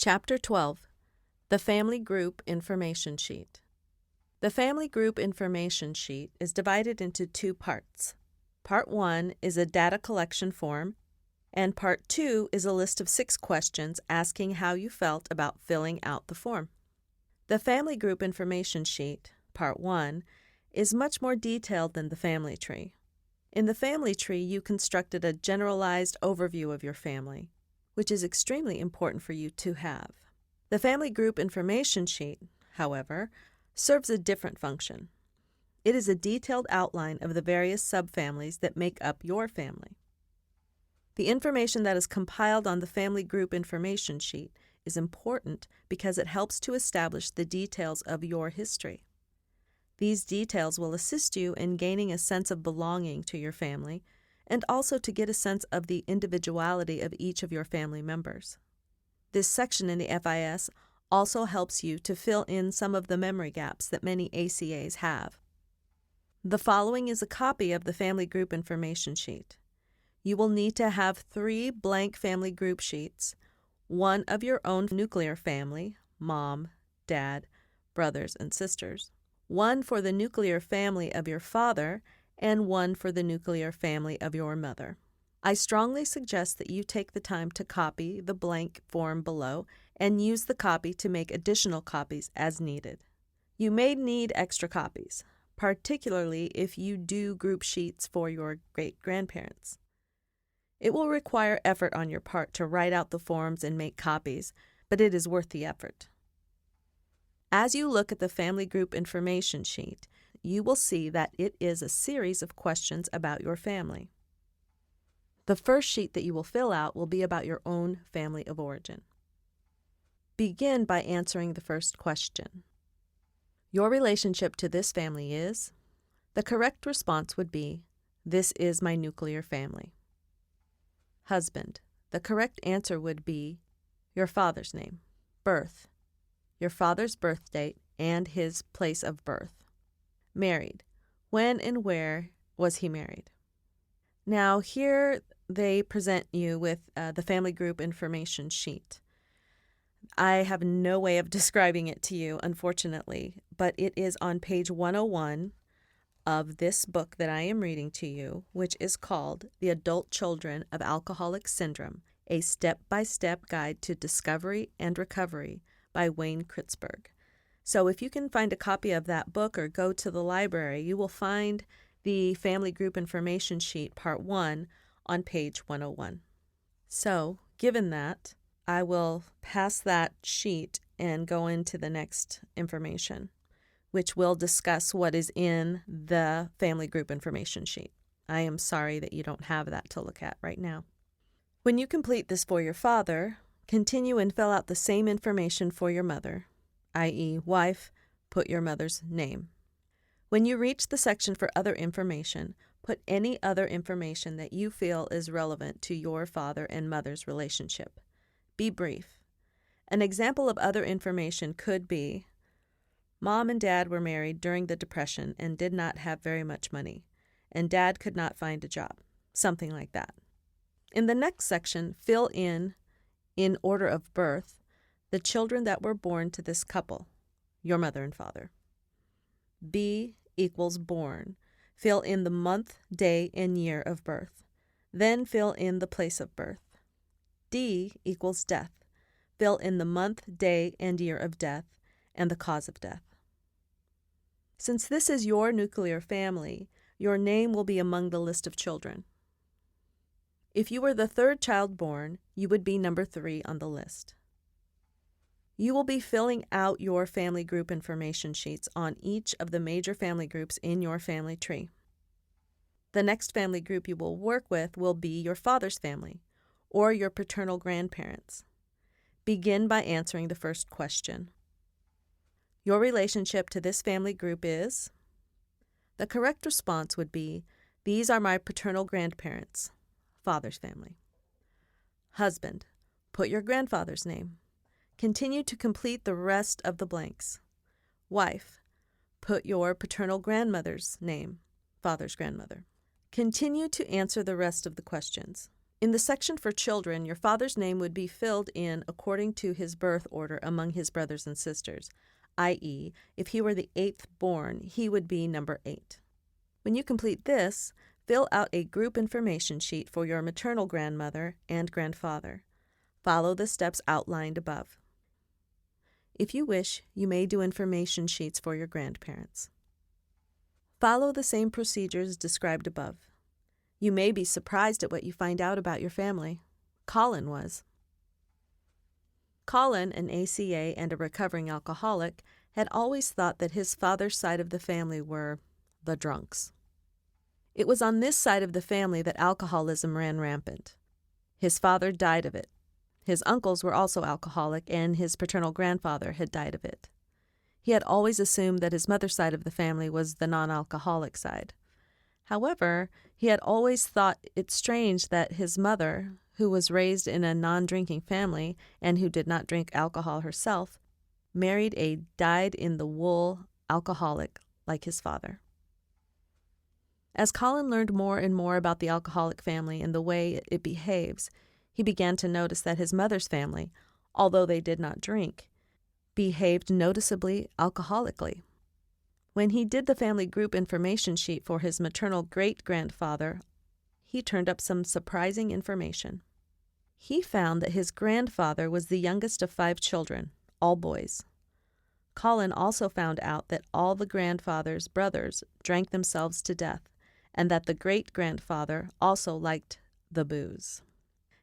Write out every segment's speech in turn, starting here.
Chapter 12. The Family Group Information Sheet. The Family Group Information Sheet is divided into two parts. Part 1 is a data collection form, and Part 2 is a list of 6 questions asking how you felt about filling out the form. The Family Group Information Sheet, Part 1, is much more detailed than the family tree. In the family tree, you constructed a generalized overview of your family, which is extremely important for you to have. The Family Group Information Sheet, however, serves a different function. It is a detailed outline of the various subfamilies that make up your family. The information that is compiled on the Family Group Information Sheet is important because it helps to establish the details of your history. These details will assist you in gaining a sense of belonging to your family and also to get a sense of the individuality of each of your family members. This section in the FIS also helps you to fill in some of the memory gaps that many ACAs have. The following is a copy of the Family Group Information Sheet. You will need to have 3 blank family group sheets, one of your own nuclear family, mom, dad, brothers, and sisters, one for the nuclear family of your father, and one for the nuclear family of your mother. I strongly suggest that you take the time to copy the blank form below and use the copy to make additional copies as needed. You may need extra copies, particularly if you do group sheets for your great-grandparents. It will require effort on your part to write out the forms and make copies, but it is worth the effort. As you look at the Family Group Information Sheet, you will see that it is a series of questions about your family. The first sheet that you will fill out will be about your own family of origin. Begin by answering the first question. Your relationship to this family is? The correct response would be, this is my nuclear family. Husband. The correct answer would be your father's name. Birth. Your father's birth date and his place of birth. Married. When and where was he married? Now here they present you with the Family Group Information Sheet. I have no way of describing it to you, unfortunately, but it is on page 101 of this book that I am reading to you, which is called The Adult Children of Alcoholic Syndrome, a Step-by-Step Guide to Discovery and Recovery by Wayne KRITSBERG. So if you can find a copy of that book or go to the library, you will find the Family Group Information Sheet, Part 1, on page 101. So, given that, I will pass that sheet and go into the next information, which will discuss what is in the Family Group Information Sheet. I am sorry that you don't have that to look at right now. When you complete this for your father, continue and fill out the same information for your mother, i.e., wife, put your mother's name. When you reach the section for other information, put any other information that you feel is relevant to your father and mother's relationship. Be brief. An example of other information could be, Mom and Dad were married during the Depression and did not have very much money, and Dad could not find a job. Something like that. In the next section, fill in order of birth, the children that were born to this couple, your mother and father. B equals born. Fill in the month, day, and year of birth. Then fill in the place of birth. D equals death. Fill in the month, day, and year of death, and the cause of death. Since this is your nuclear family, your name will be among the list of children. If you were the 3rd child born, you would be number 3 on the list. You will be filling out your family group information sheets on each of the major family groups in your family tree. The next family group you will work with will be your father's family, or your paternal grandparents. Begin by answering the first question. Your relationship to this family group is? The correct response would be, these are my paternal grandparents, father's family. Husband. Put your grandfather's name. Continue to complete the rest of the blanks. Wife. Put your paternal grandmother's name, father's grandmother. Continue to answer the rest of the questions. In the section for children, your father's name would be filled in according to his birth order among his brothers and sisters, i.e., if he were the 8th born, he would be number 8. When you complete this, fill out a group information sheet for your maternal grandmother and grandfather. Follow the steps outlined above. If you wish, you may do information sheets for your grandparents. Follow the same procedures described above. You may be surprised at what you find out about your family. Colin was. Colin, an ACA and a recovering alcoholic, had always thought that his father's side of the family were the drunks. It was on this side of the family that alcoholism ran rampant. His father died of it. His uncles were also alcoholic, and his paternal grandfather had died of it. He had always assumed that his mother's side of the family was the non-alcoholic side. However, he had always thought it strange that his mother, who was raised in a non-drinking family and who did not drink alcohol herself, married a dyed-in-the-wool alcoholic like his father. As Colin learned more and more about the alcoholic family and the way it behaves, he began to notice that his mother's family, although they did not drink, behaved noticeably alcoholically. When he did the family group information sheet for his maternal great-grandfather, he turned up some surprising information. He found that his grandfather was the youngest of 5 children, all boys. Colin also found out that all the grandfather's brothers drank themselves to death, and that the great-grandfather also liked the booze.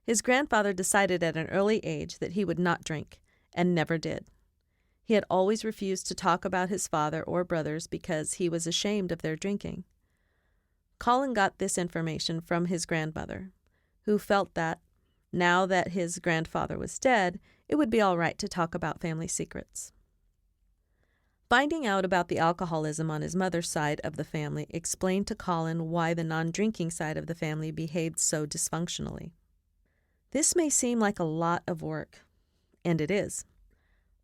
His grandfather decided at an early age that he would not drink, and never did. He had always refused to talk about his father or brothers because he was ashamed of their drinking. Colin got this information from his grandmother, who felt that, now that his grandfather was dead, it would be all right to talk about family secrets. Finding out about the alcoholism on his mother's side of the family explained to Colin why the non-drinking side of the family behaved so dysfunctionally. This may seem like a lot of work, and it is.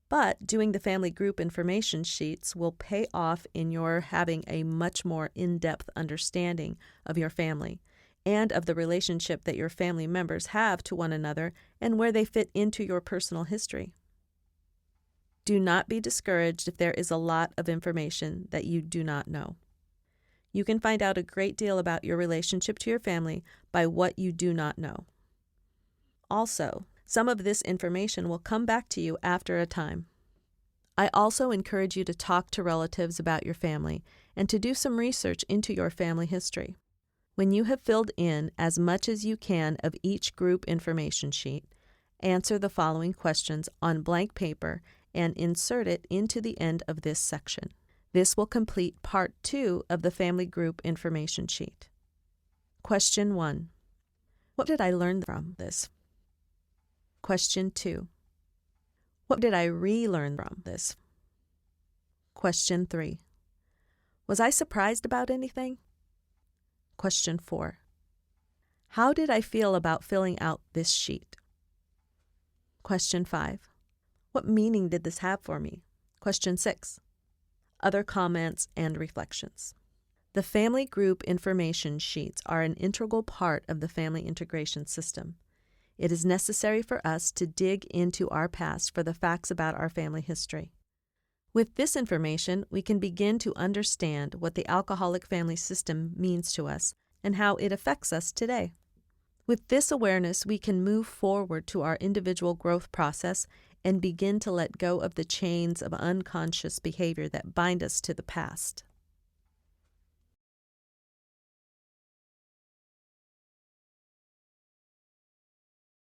But doing the family group information sheets will pay off in your having a much more in-depth understanding of your family and of the relationship that your family members have to one another and where they fit into your personal history. Do not be discouraged if there is a lot of information that you do not know. You can find out a great deal about your relationship to your family by what you do not know. Also, some of this information will come back to you after a time. I also encourage you to talk to relatives about your family and to do some research into your family history. When you have filled in as much as you can of each group information sheet, answer the following questions on blank paper and insert it into the end of this section. This will complete Part 2 of the family group information sheet. Question 1. What did I learn from this? Question 2. What did I relearn from this? Question 3. Was I surprised about anything? Question 4. How did I feel about filling out this sheet? Question 5. What meaning did this have for me? Question 6. Other comments and reflections. The family group information sheets are an integral part of the family integration system. It is necessary for us to dig into our past for the facts about our family history. With this information, we can begin to understand what the alcoholic family system means to us and how it affects us today. With this awareness, we can move forward to our individual growth process and begin to let go of the chains of unconscious behavior that bind us to the past.